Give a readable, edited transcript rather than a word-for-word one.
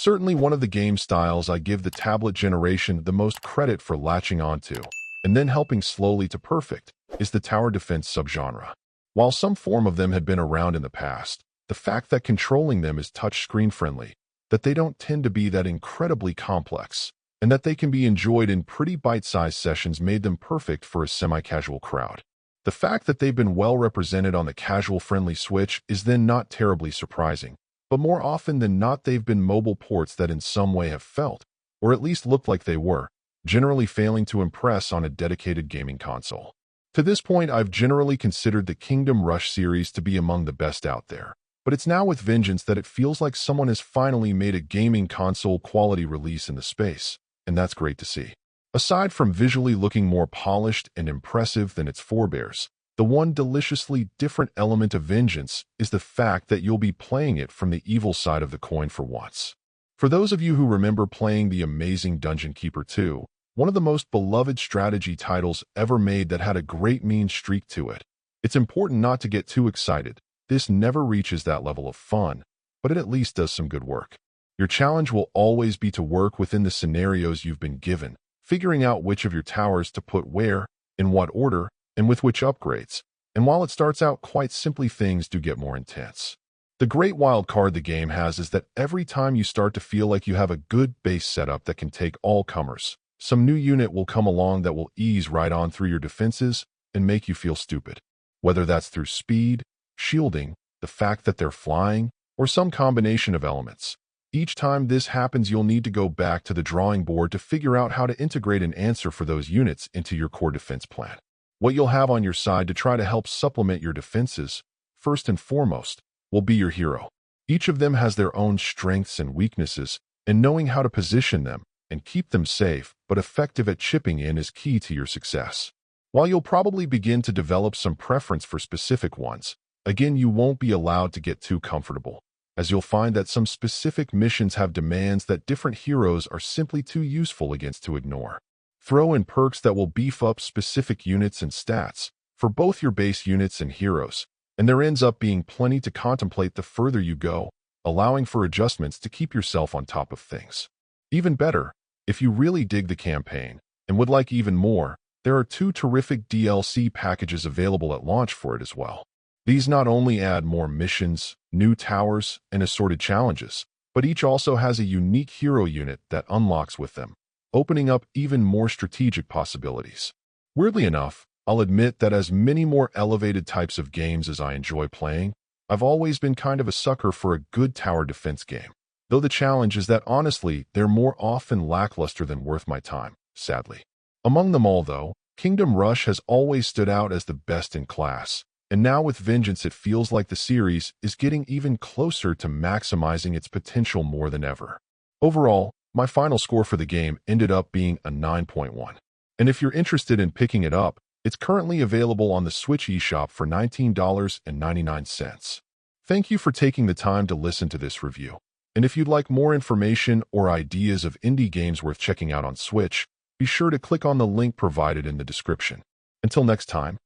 Certainly one of the game styles I give the tablet generation the most credit for latching onto, and then helping slowly to perfect, is the tower defense subgenre. While some form of them had been around in the past, the fact that controlling them is touchscreen friendly, that they don't tend to be that incredibly complex, and that they can be enjoyed in pretty bite-sized sessions made them perfect for a semi-casual crowd. The fact that they've been well represented on the casual-friendly Switch is then not terribly surprising, but more often than not they've been mobile ports that in some way have felt, or at least looked like they were, generally failing to impress on a dedicated gaming console. To this point, I've generally considered the Kingdom Rush series to be among the best out there, but it's now with vengeance that it feels like someone has finally made a gaming console quality release in the space, and that's great to see. Aside from visually looking more polished and impressive than its forebears, the one deliciously different element of Vengeance is the fact that you'll be playing it from the evil side of the coin for once. For those of you who remember playing the amazing Dungeon Keeper 2, one of the most beloved strategy titles ever made that had a great mean streak to it, it's important not to get too excited. This never reaches that level of fun, but it at least does some good work. Your challenge will always be to work within the scenarios you've been given, figuring out which of your towers to put where, in what order, and with which upgrades. And while it starts out quite simply, things do get more intense. The great wild card the game has is that every time you start to feel like you have a good base setup that can take all comers, some new unit will come along that will ease right on through your defenses and make you feel stupid. Whether that's through speed, shielding, the fact that they're flying, or some combination of elements. Each time this happens, you'll need to go back to the drawing board to figure out how to integrate an answer for those units into your core defense plan. What you'll have on your side to try to help supplement your defenses, first and foremost, will be your hero. Each of them has their own strengths and weaknesses, and knowing how to position them and keep them safe but effective at chipping in is key to your success. While you'll probably begin to develop some preference for specific ones, again, you won't be allowed to get too comfortable, as you'll find that some specific missions have demands that different heroes are simply too useful against to ignore. Throw in perks that will beef up specific units and stats for both your base units and heroes, and there ends up being plenty to contemplate the further you go, allowing for adjustments to keep yourself on top of things. Even better, if you really dig the campaign and would like even more, there are 2 terrific DLC packages available at launch for it as well. These not only add more missions, new towers, and assorted challenges, but each also has a unique hero unit that unlocks with them, opening up even more strategic possibilities. Weirdly enough, I'll admit that as many more elevated types of games as I enjoy playing, I've always been kind of a sucker for a good tower defense game. Though the challenge is that honestly, they're more often lackluster than worth my time, sadly. Among them all though, Kingdom Rush has always stood out as the best in class, and now with Vengeance it feels like the series is getting even closer to maximizing its potential more than ever. Overall, my final score for the game ended up being a 9.1. And if you're interested in picking it up, it's currently available on the Switch eShop for $19.99. Thank you for taking the time to listen to this review. And if you'd like more information or ideas of indie games worth checking out on Switch, be sure to click on the link provided in the description. Until next time.